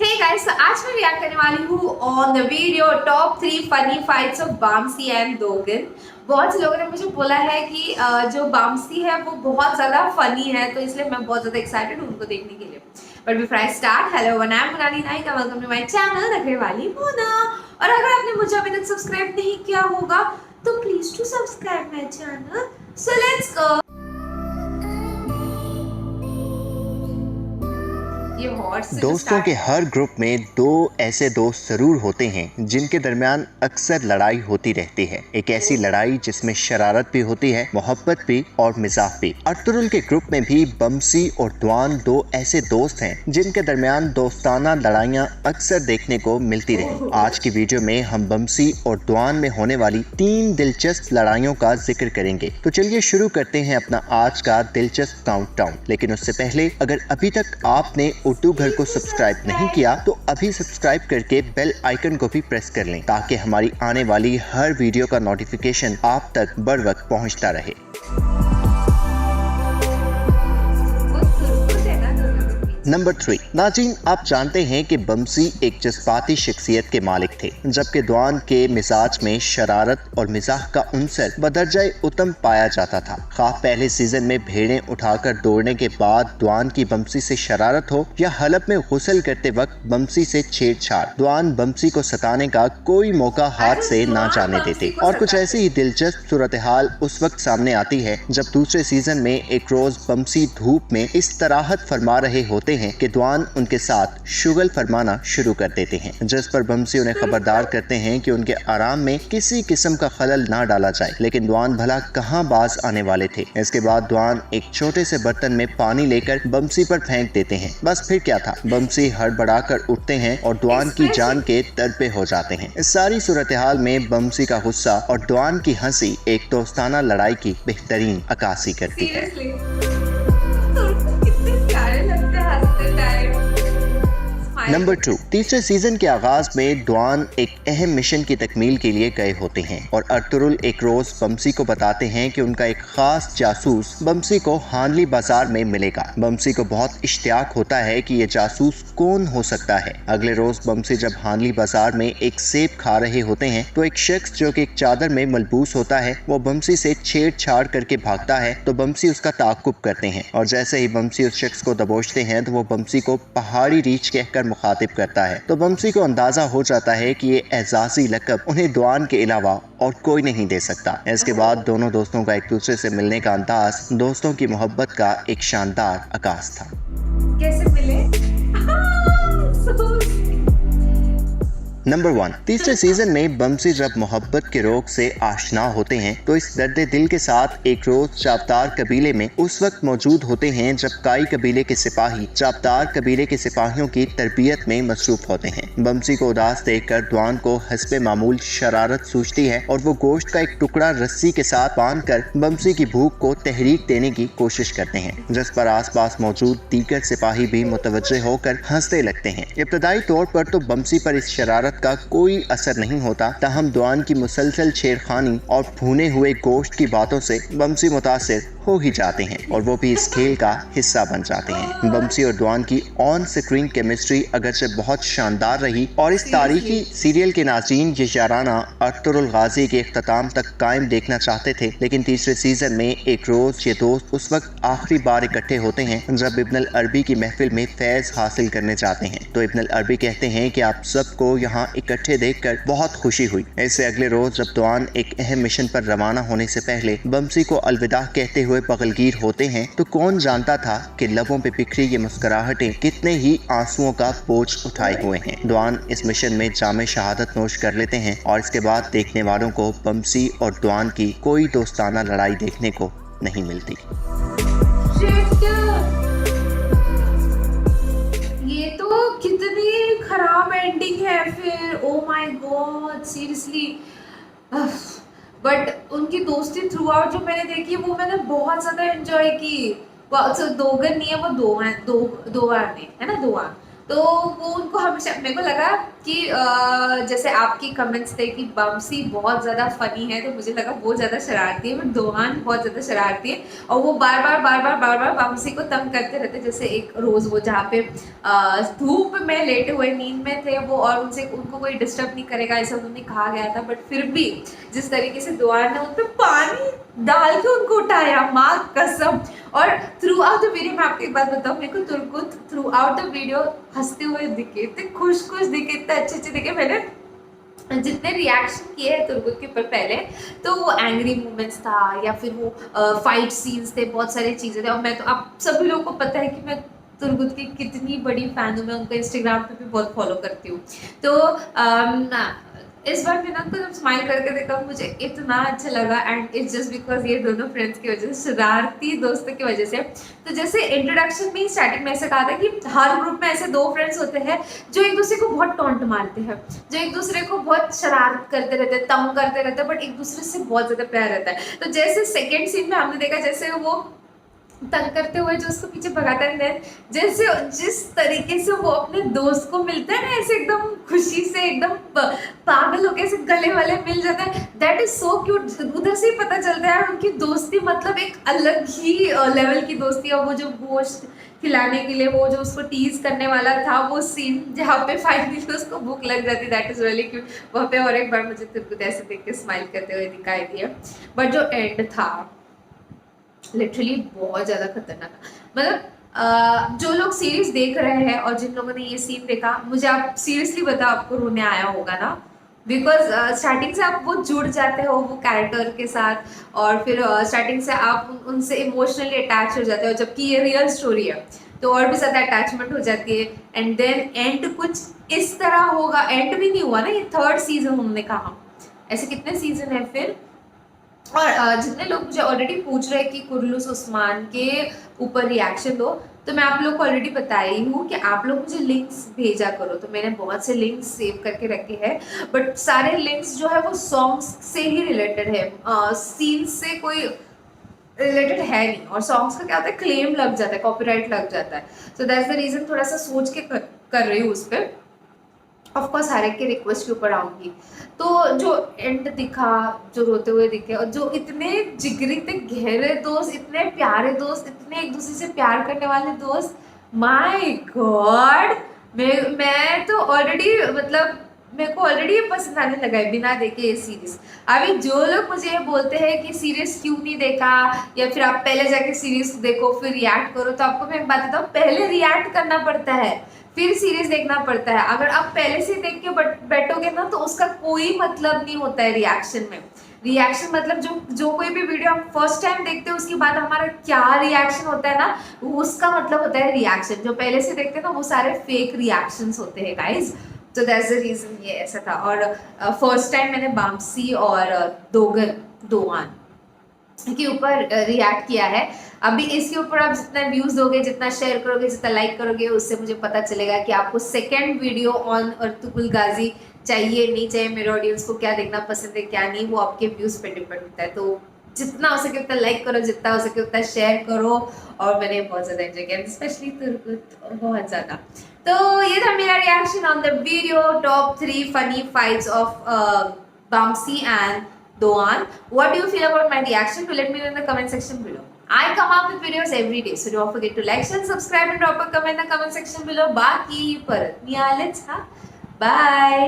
Hey guys, तो आज मैं रिएक्ट करने वाली हूँ on the video top 3 funny fights of Bamsi and Dogan. बहुत से लोगों ने मुझे बोला है कि जो बामसी है वो बहुत ज़्यादा फनी है, तो इसलिए मैं बहुत ज़्यादा एक्साइटेड हूँ उनको देखने के लिए। But before I start, hello one, I am Monali Nayka, welcome to my channel नखरे वाली मोना। और अगर आपने मुझे अभी तक सब्सक्राइब नहीं किया होगा तो please to subscribe my channel. So let's go. ये हॉर्स से जो दोस्तों के स्टार्ट हर ग्रुप में दो ऐसे दोस्त जरूर होते हैं जिनके दरमियान अक्सर लड़ाई होती रहती है। एक ऐसी लड़ाई जिसमें शरारत भी होती है, मोहब्बत भी और मिजाज भी। अर्तुरुल के ग्रुप में भी बमसी और द्वान दो ऐसे दोस्त हैं जिनके दरमियान दोस्ताना लड़ाइयाँ अक्सर देखने को मिलती रही। आज की वीडियो में हम बमसी और द्वान में होने वाली 3 दिलचस्प लड़ाइयों का जिक्र करेंगे। तो चलिए शुरू करते हैं अपना आज का दिलचस्प काउंटडाउन। लेकिन उससे पहले अगर अभी तक आपने उर्दू घर को सब्सक्राइब नहीं किया तो अभी सब्सक्राइब करके बेल आइकन को भी प्रेस कर लें ताकि हमारी आने वाली हर वीडियो का नोटिफिकेशन आप तक बर वक्त पहुंचता रहे। नंबर 3। नाज़रीन, आप जानते हैं कि बमसी एक जज्बाती शख्सियत के मालिक थे, जबकि द्वान के मिजाज में शरारत और मिजाह का उनसर बदरजाए उत्तम पाया जाता था। खा पहले सीजन में भेड़ें उठाकर दौड़ने के बाद द्वान की बमसी से शरारत हो या हलब में गुस्ल करते वक्त बमसी से छेड़छाड़, द्वान बमसी को सताने का कोई मौका हाथ से ना जाने देते। और कुछ ऐसी ही दिलचस्प सूरत हाल उस वक्त सामने आती है जब दूसरे सीजन में एक रोज बमसी धूप में इस तराहत फरमा रहे होते हैं कि द्वान उनके साथ शुगल फरमाना शुरू कर देते हैं, जिस पर बमसी उन्हें खबरदार करते हैं कि उनके आराम में किसी किस्म का खलल ना डाला जाए। लेकिन द्वान भला कहां बाज आने वाले थे। इसके बाद द्वान एक छोटे से बर्तन में पानी लेकर बमसी पर फेंक देते हैं। बस फिर क्या था, बमसी हड़बड़ाकर उठते हैं और द्वान की जान के तरपे हो जाते हैं। इस सारी सूरत हाल में बमसी का गुस्सा और द्वान की हंसी एक दोस्ताना लड़ाई की बेहतरीन अक्कासी करती है। नंबर 2। तीसरे सीजन के आगाज में द्वान एक अहम मिशन की तकमील के लिए गए होते हैं और अर्तुरुल एक रोज बमसी को बताते हैं कि उनका एक खास जासूस बमसी को हानली बाजार में मिलेगा। बमसी को बहुत इश्तियाक होता है कि ये जासूस कौन हो सकता है। अगले रोज बमसी जब हानली बाजार में एक सेब खा रहे होते हैं तो एक शख्स जो कि एक चादर में मलबूस होता है वो बमसी से छेड़छाड़ करके भागता है, तो बमसी उसका ताक़ुब करते हैं और जैसे ही बमसी उस शख्स को दबोचते हैं तो वो बमसी को पहाड़ी रीछ कहकर मुखातिब करता है। तो बमसी को अंदाजा हो जाता है कि ये एजाजी लक़ब उन्हें द्वान के अलावा और कोई नहीं दे सकता। इसके बाद दोनों दोस्तों का एक दूसरे से मिलने का अंदाज दोस्तों की मोहब्बत का एक शानदार आगाज था। कैसे मिले? नंबर 1। तीसरे सीजन में बमसी जब मोहब्बत के रोग से आशना होते हैं तो इस दर्द दिल के साथ एक रोज चापतार कबीले में उस वक्त मौजूद होते हैं जब काई कबीले के सिपाही चापतार कबीले के सिपाहियों की तरबियत में मसरूफ होते हैं। बमसी को उदास देखकर द्वान को हस्बे मामूल शरारत सूझती है और वो गोश्त का एक टुकड़ा रस्सी के साथ बांध कर बमसी की भूख को तहरीक देने की कोशिश करते हैं, जिस पर आसपास मौजूद दीगर सिपाही भी मुतवज्जे होकर हंसने लगते हैं। इब्तदाई तौर पर तो बमसी पर इस शरारत का कोई असर नहीं होता, ताहम द्वान की मुसलसल छेड़खानी और भुने हुए गोश्त की बातों से बमसी मुतासिर हो ही जाते हैं और वो भी इस खेल का हिस्सा बन जाते हैं। बमसी और द्वान की ऑन स्क्रीन केमिस्ट्री अगरचे बहुत शानदार रही और इस तारीखी सीरियल के नाज़रीन ये याराना अर्तुरुल गाजी के इख्तिताम तक कायम देखना चाहते थे। लेकिन तीसरे सीजन में एक रोज ये दोस्त उस वक्त आखिरी बार इकट्ठे होते हैं जब इब्न अल अरबी की महफिल में फैज हासिल करने जाते हैं। तो इब्न अल अरबी कहते हैं कि आप सबको यहाँ इकट्ठे देखकर बहुत खुशी हुई। ऐसे अगले रोज जब द्वान एक अहम मिशन पर रवाना होने से पहले बमसी को अलविदा कहते हुए बगलगीर होते हैं तो कौन जानता था कि लबों पे बिखरी ये मुस्कुराहटें कितने ही आंसुओं का बोझ उठाए हुए हैं। द्वान इस मिशन में जामे शहादत नोश कर लेते हैं और इसके बाद देखने वालों को बमसी और द्वान की कोई दोस्ताना लड़ाई देखने को नहीं मिलती। ये तो कितनी खराब एंडिंग है फिर। Oh my God, seriously. But उनकी दोस्ती थ्रू आउट जो मैंने देखी वो मैंने बहुत ज्यादा एंजॉय की। दोगन नहीं है वो, दोवान है ना, दोवान। तो वो उनको हमेशा मेरे को लगा कि जैसे आपकी कमेंट्स थे कि बमसी बहुत ज़्यादा फनी है, तो मुझे लगा वो ज़्यादा शरारती है, बट दोहान बहुत ज़्यादा शरारती है और वो बार बार बमसी को तंग करते रहते। जैसे एक रोज़ वो जहाँ पे धूप में लेटे हुए नींद में थे वो, और उनको कोई डिस्टर्ब नहीं करेगा ऐसा उन्होंने कहा गया था, बट फिर भी जिस तरीके से दोहान ने उन पर पानी डाल के उनको उठाया, माँ कसम। और थ्रू आउट द वीडियो मैं आपको एक बात बताऊँ, मेरे को तुर्कुत थ्रू आउट द वीडियो हंसते हुए दिखे, इतने खुश दिखे, इतने अच्छे दिखे। मैंने जितने रिएक्शन किए हैं तुर्कुत के ऊपर पहले, तो वो एंग्री मोमेंट्स था या फिर वो फाइट सीन्स थे, बहुत सारी चीज़ें थे। और मैं तो आप सभी लोगों को पता है कि मैं तुर्कुत की कितनी बड़ी फ़ैन हूँ, मैं उनको इंस्टाग्राम पे भी बहुत फॉलो करती हूँ। तो इस बार मैंने उनको जब स्माइल करके देखा मुझे इतना अच्छा लगा, एंड इट्स जस्ट बिकॉज ये दोनों फ्रेंड्स की वजह से, शरारती दोस्तों की वजह से। तो जैसे इंट्रोडक्शन में ही स्टार्टिंग में ऐसे कहा था कि हर ग्रुप में ऐसे दो फ्रेंड्स होते हैं जो एक दूसरे को बहुत टॉन्ट मारते हैं, जो एक दूसरे को बहुत शरारत करते रहते हैं, तंग करते रहते हैं, बट एक दूसरे से बहुत ज़्यादा प्यार रहता है। तो जैसे सेकेंड सीन में हमने देखा जैसे वो तंग करते हुए जो उसको पीछे भगाता है, देन जैसे जिस तरीके से वो अपने दोस्त को मिलता है ना, ऐसे एकदम खुशी से, एकदम पागल होके ऐसे गले वाले मिल जाता है, दैट इज सो क्यूट। उधर से ही पता चलता है उनकी दोस्ती मतलब एक अलग ही लेवल की दोस्ती है। वो जो गोश्त खिलाने के लिए वो जो उसको टीज करने वाला था, वो सीन जहाँ पे फाइनली उसको भूख लग जाती, दैट इज रियली क्यूट वहाँ पे। और एक बार मुझे तुर्कुत ऐसे देख के स्माइल करते हुए दिखाई दिया, बट जो एंड था लिटरली बहुत ज़्यादा खतरनाक था। मतलब जो लोग सीरीज देख रहे हैं और जिन लोगों ने ये सीन देखा, मुझे आप सीरियसली बता आपको रोने आया होगा ना, बिकॉज स्टार्टिंग से आप वो जुड़ जाते हो वो कैरेक्टर के साथ, और फिर स्टार्टिंग से आप उनसे इमोशनली अटैच हो जाते हो, जबकि ये रियल स्टोरी है तो और भी ज़्यादा अटैचमेंट हो जाती है। एंड देन एंड कुछ इस तरह होगा, एंड भी नहीं हुआ ना, ये थर्ड सीजन उन्होंने कहा, ऐसे कितने सीजन है फिर। और जितने लोग मुझे ऑलरेडी पूछ रहे हैं कि कुर्लुस उस्मान के ऊपर रिएक्शन दो, तो मैं आप लोग को ऑलरेडी बताई हूँ कि आप लोग मुझे लिंक्स भेजा करो। तो मैंने बहुत से लिंक्स सेव करके रखे हैं, बट सारे लिंक्स जो है वो सॉन्ग्स से ही रिलेटेड है, सीन्स से कोई रिलेटेड है नहीं। और सॉन्ग्स का क्या होता है, क्लेम लग जाता है, कॉपीराइट लग जाता है। सो दैट्स द रीज़न थोड़ा सा सोच के कर रही हूँ उस पर। ऑफकोर्स हर एक के रिक्वेस्ट के ऊपर आऊँगी। तो जो एंड दिखा, जो रोते हुए दिखे, और जो इतने जिगरी, इतने गहरे दोस्त, इतने प्यारे दोस्त, इतने एक दूसरे से प्यार करने वाले दोस्त, माय गॉड। मैं तो ऑलरेडी मतलब मेरे को ऑलरेडी ये पसंद आने लगा है बिना देखे ये सीरीज। अभी जो लोग मुझे ये बोलते हैं कि सीरीज क्यों नहीं देखा, या फिर आप पहले जाके सीरीज देखो फिर रिएक्ट करो, तो आपको मैं एक बात बताऊँ, पहले रिएक्ट करना पड़ता है फिर सीरीज देखना पड़ता है। अगर आप पहले से देख के बैठोगे ना तो उसका कोई मतलब नहीं होता है रिएक्शन में। रिएक्शन मतलब जो कोई भी वीडियो हम फर्स्ट टाइम देखते हैं उसके बाद हमारा क्या रिएक्शन होता है ना, उसका मतलब होता है रिएक्शन। जो पहले से देखते हैं ना वो सारे फेक रिएक्शंस होते हैं गाइज। तो दैट्स द रीजन ये ऐसा था। और फर्स्ट टाइम मैंने बामसी और दोहान के ऊपर रिएक्ट किया है। अभी इसके ऊपर आप जितना व्यूज दोगे, जितना शेयर करोगे, जितना लाइक करोगे, उससे मुझे पता चलेगा कि आपको सेकंड वीडियो ऑन अर्तुगरुल गाजी चाहिए नहीं चाहिए, मेरे ऑडियंस को क्या देखना पसंद है क्या नहीं, वो आपके व्यूज पे डिपेंड होता है। तो जितना हो सके उतना लाइक करो, जितना हो सके उतना शेयर करो। और मैंने बहुत ज़्यादा एंजॉय किया, स्पेशली तुर्कुत, बहुत ज़्यादा। तो ये था मेरा reaction on the video top 3 funny fights of Bamsi and Doan. What do you feel about my reaction? To let me know in the comment section below. I come up with videos every day, so don't forget to like, share, subscribe, and drop a comment in the comment section below. Baki, परत मी आलेच हा. Bye.